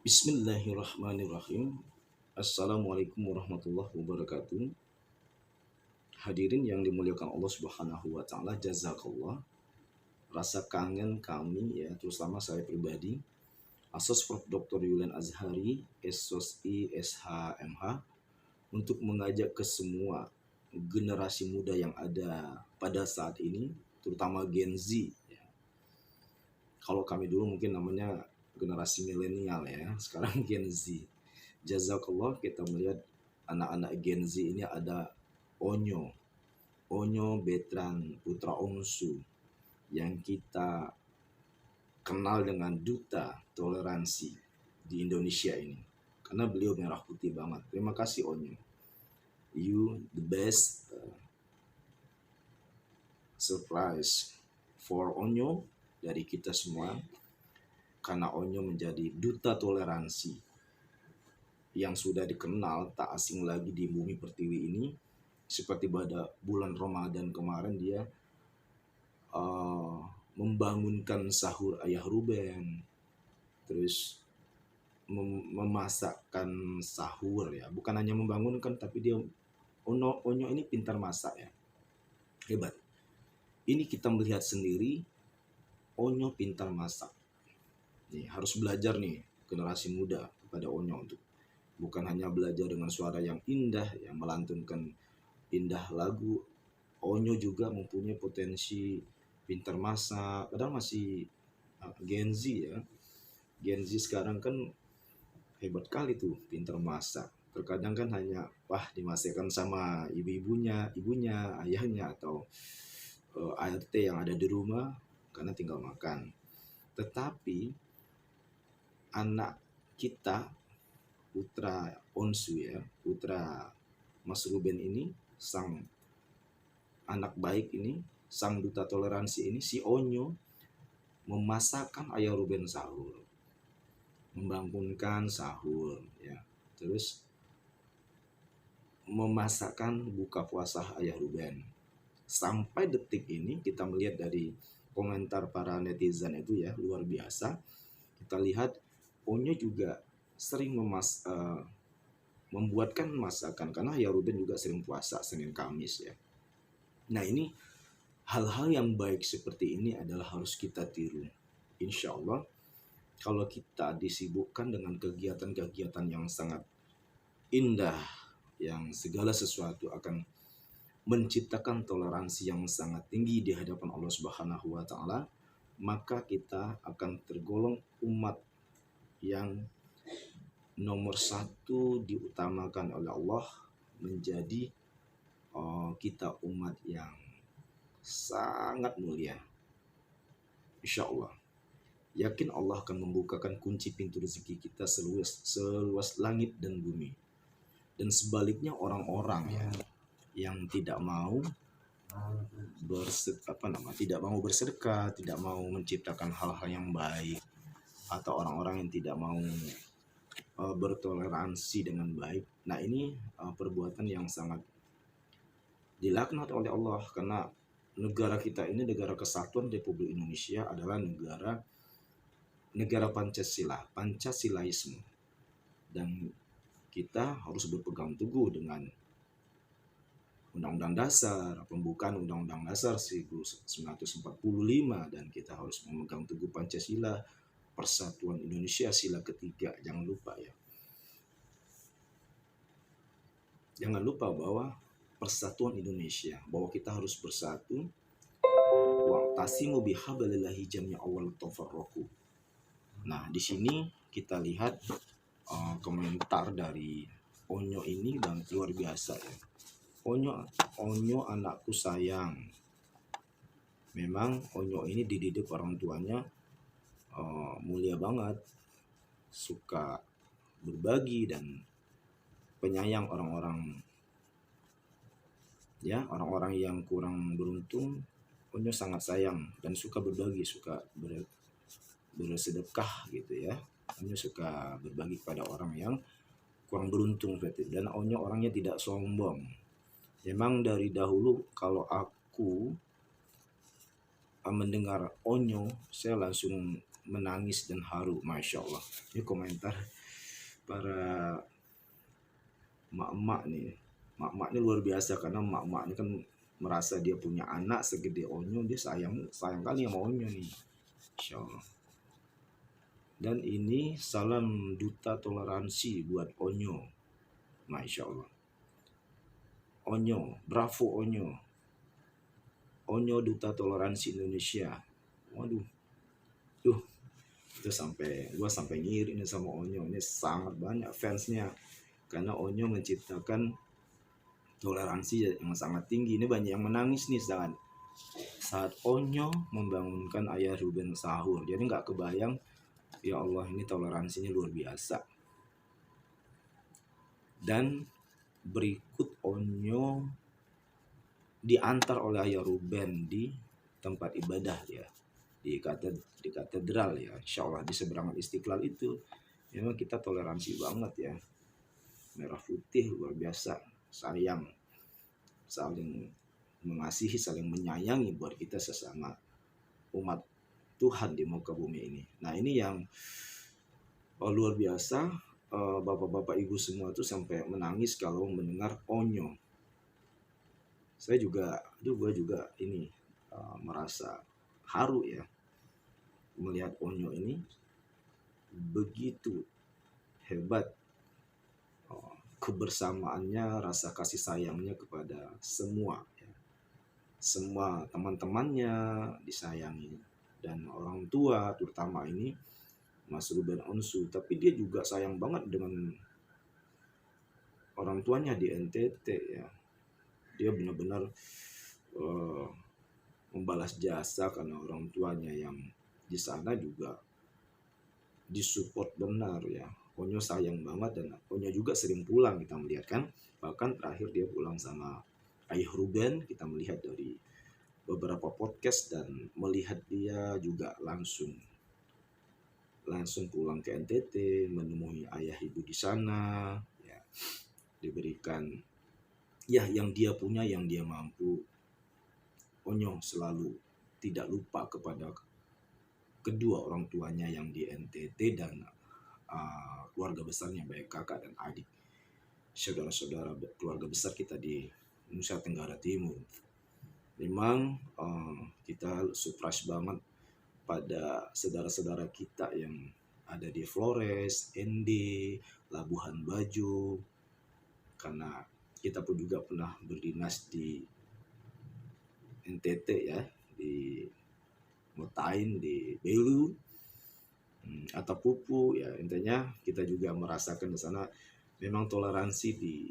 Bismillahirrahmanirrahim. Assalamualaikum warahmatullahi wabarakatuh. Hadirin yang dimuliakan Allah Subhanahu wa taala, jazakallah. Rasa kangen kami ya, terutama saya pribadi, Assos Prof. Dr. Yulian Azhari, SOSI, SHMH, untuk mengajak ke semua generasi muda yang ada pada saat ini, terutama Gen Z. Ya. Kalau kami dulu mungkin namanya generasi milenial ya, sekarang Gen Z. Jazakallah, kita melihat anak-anak Gen Z ini ada Onyo Betran Putra Ongsu yang kita kenal dengan duta toleransi di Indonesia ini. Karena beliau merah putih banget. Terima kasih Onyo. You the best surprise for Onyo dari kita semua. Karena Onyo menjadi duta toleransi yang sudah dikenal tak asing lagi di bumi pertiwi ini. Seperti pada bulan Ramadan kemarin dia membangunkan sahur ayah Ruben, terus memasakkan sahur ya, bukan hanya membangunkan tapi dia Onyo ini pintar masak ya, hebat. Ini kita melihat sendiri Onyo pintar masak. Nih, harus belajar nih generasi muda kepada Onyo untuk bukan hanya belajar dengan suara yang indah, yang melantunkan indah lagu. Onyo juga mempunyai potensi pintar masak. Padahal masih Gen Z ya. Gen Z sekarang kan hebat kali tuh pintar masak. Terkadang kan hanya dimasakkan sama ibunya, ayahnya atau ART yang ada di rumah karena tinggal makan. Tetapi anak kita, putra Onsu ya, putra Mas Ruben ini, sang anak baik ini, sang duta toleransi ini, si Onyo memasakkan ayah Ruben sahur, membangunkan sahur ya, terus memasakkan buka puasa ayah Ruben. Sampai detik ini kita melihat dari komentar para netizen itu ya, luar biasa. Kita lihat Onyo juga sering membuatkan masakan karena ya Ruben juga sering puasa Senin Kamis ya. Nah, ini hal-hal yang baik seperti ini adalah harus kita tiru. Insya Allah kalau kita disibukkan dengan kegiatan-kegiatan yang sangat indah, yang segala sesuatu akan menciptakan toleransi yang sangat tinggi di hadapan Allah Subhanahu wa taala, maka kita akan tergolong umat yang nomor satu diutamakan oleh Allah, menjadi kita umat yang sangat mulia. Insya Allah, yakin Allah akan membukakan kunci pintu rezeki kita seluas langit dan bumi. Dan sebaliknya orang-orang ya yang tidak mau tidak mau bersedekah, tidak mau menciptakan hal-hal yang baik, atau orang-orang yang tidak mau bertoleransi dengan baik. Nah, ini perbuatan yang sangat dilaknat oleh Allah, karena negara kita ini, negara kesatuan Republik Indonesia, adalah negara Pancasila, Pancasilaisme. Dan kita harus berpegang teguh dengan Undang-Undang Dasar, pembukaan Undang-Undang Dasar 1945, dan kita harus memegang teguh Pancasila, Persatuan Indonesia, sila ketiga. Jangan lupa ya. Jangan lupa bahwa Persatuan Indonesia, bahwa kita harus bersatu. Wa'tasimu bihablillahi jami'an wa la tafarraqu. Nah, di sini kita lihat komentar dari Onyo ini dan luar biasa ya. Onyo anakku sayang. Memang Onyo ini dididik orang tuanya mulia banget, suka berbagi dan penyayang orang-orang ya, orang-orang yang kurang beruntung. Onyo sangat sayang dan suka berbagi, suka bersedekah gitu ya. Onyo suka berbagi kepada orang yang kurang beruntung berarti. Dan Onyo orangnya tidak sombong. Memang dari dahulu kalau aku mendengar Onyo, saya langsung menangis dan haru. Masya Allah. Ini komentar para mak-mak nih. Mak-mak ini luar biasa, karena mak-mak ini kan merasa dia punya anak segede Onyo, dia sayang kali sama Onyo nih. Masya Allah. Dan ini salam duta toleransi buat Onyo. Masya Allah. Onyo, bravo Onyo. Onyo duta toleransi Indonesia. Waduh. Tuh, itu gua sampai ngiri nih sama Onyo. Ini sangat banyak fansnya, karena Onyo menciptakan toleransi yang sangat tinggi. Ini banyak yang menangis nih saat Onyo membangunkan ayah Ruben sahur. Jadi nggak kebayang, ya Allah, ini toleransinya luar biasa. Dan berikut Onyo diantar oleh ayah Ruben di tempat ibadah ya, di katedral ya, insya Allah di seberangan Istiqlal itu. Memang kita toleransi banget ya, merah putih luar biasa, sayang, saling mengasihi, saling menyayangi buat kita sesama umat Tuhan di muka bumi ini. Nah ini yang luar biasa, bapak-bapak ibu semua tuh sampai menangis kalau mendengar Onyo. Gue juga ini merasa haru ya melihat Onyo ini begitu hebat kebersamaannya, rasa kasih sayangnya kepada semua ya. Semua teman-temannya disayangi, dan orang tua terutama ini Mas Ruben Onsu, tapi dia juga sayang banget dengan orang tuanya di NTT ya. Dia benar-benar membalas jasa, karena orang tuanya yang di sana juga disupport benar ya. Onyo sayang banget, dan Onyo juga sering pulang, kita melihat kan. Bahkan terakhir dia pulang sama ayah Ruben, kita melihat dari beberapa podcast, dan melihat dia juga langsung pulang ke NTT, menemui ayah ibu di sana ya, diberikan ya yang dia punya, yang dia mampu. Onyo selalu tidak lupa kepada kedua orang tuanya yang di NTT, dan keluarga besarnya, baik kakak dan adik, saudara-saudara keluarga besar kita di Nusa Tenggara Timur. Memang kita surprise banget pada saudara-saudara kita yang ada di Flores, ND, Labuhan Bajo, karena kita pun juga pernah berdinas di NTT ya, di Motain, di Belu, atau Pupu ya, intinya kita juga merasakan di sana. Memang toleransi di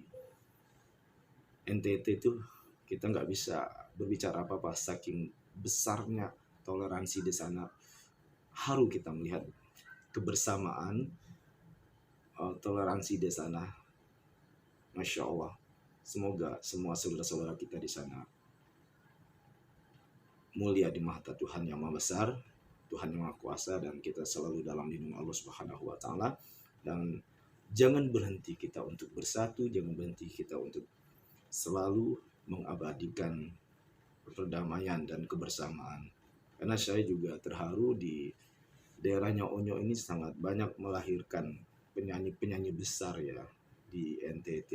NTT itu kita nggak bisa berbicara apa-apa, saking besarnya toleransi di sana. Haru kita melihat kebersamaan, toleransi di sana. Masya Allah. Semoga semua saudara-saudara kita di sana mulia di mata Tuhan yang Maha Besar, Tuhan yang Maha Kuasa, dan kita selalu dalam lindungan Allah Subhanahu wa taala. Dan jangan berhenti kita untuk bersatu, jangan berhenti kita untuk selalu mengabadikan perdamaian dan kebersamaan. Karena saya juga terharu di daerahnya Onyo ini sangat banyak melahirkan penyanyi-penyanyi besar ya di NTT,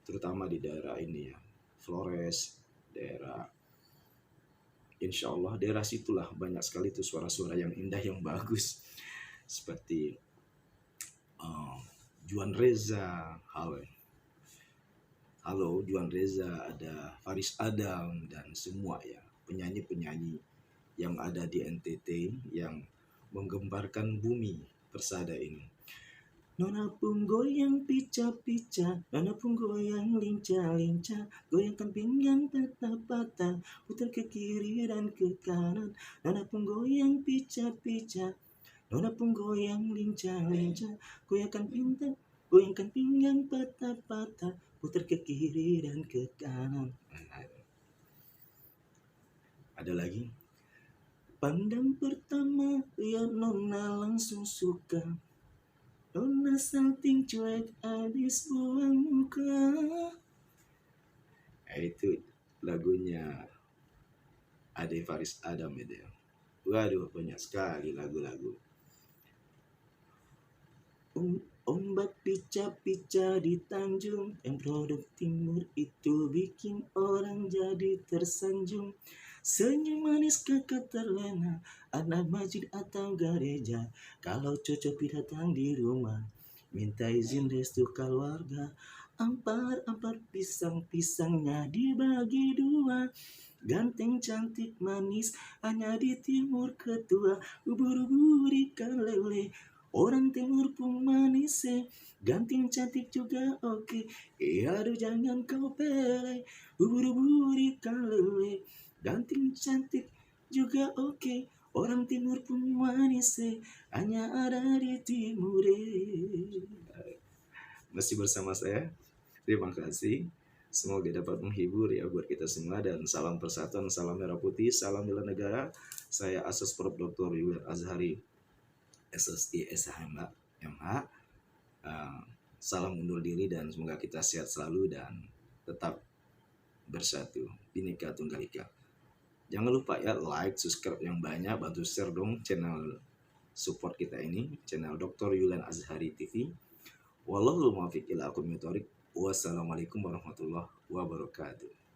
terutama di daerah ini ya, Flores, daerah, insya Allah daerah situlah banyak sekali tuh suara-suara yang indah, yang bagus, seperti Juan Reza, halo Juan Reza, ada Faris Adam, dan semua ya penyanyi-penyanyi yang ada di NTT yang menggemparkan bumi persada ini. Nona pun goyang pica-pica, nona pun goyang lincah-lincah, goyangkan pinggang patah-patah, putar ke kiri dan ke kanan. Nona pun goyang pica-pica, nona pun goyang lincah-lincah, goyangkan pinggang patah-patah, putar ke kiri dan ke kanan. Ada lagi. Pandang pertama lihat nona langsung suka, nona salting cuek abis buang muka. Itu lagunya Ade Faris Adam itu ya. Waduh, banyak sekali lagu-lagu. Ombak pica-pica di Tanjung, yang produk timur itu bikin orang jadi tersanjung. Senyum manis kakak terlena, anak masjid atau gereja. Kalau cocopi datang di rumah, minta izin restu keluarga. Ampar-ampar pisang-pisangnya dibagi dua. Ganteng cantik manis hanya di timur ketua. Ubur-ubur ikan lele, orang timur pun manis ganteng cantik juga oke. Aduh jangan kau pele. Ubur-ubur ikan lele, ganteng cantik juga oke. Orang timur pun manis hanya ada di timur. Masih bersama saya. Terima kasih. Semoga dapat menghibur ya buat kita semua, dan salam persatuan, salam merah putih, salam bela negara. Saya Asas Prof. Dr. Yulian Azhari, SSI SHM MH. Salam undur diri dan semoga kita sehat selalu dan tetap bersatu. Bhinneka Tunggal Ika. Jangan lupa ya like, subscribe yang banyak, bantu share dong channel support kita ini, channel Dr. Yulian Azhari TV. Wallahu muwaffiq ila aqwamit thoriq. Wassalamualaikum warahmatullahi wabarakatuh.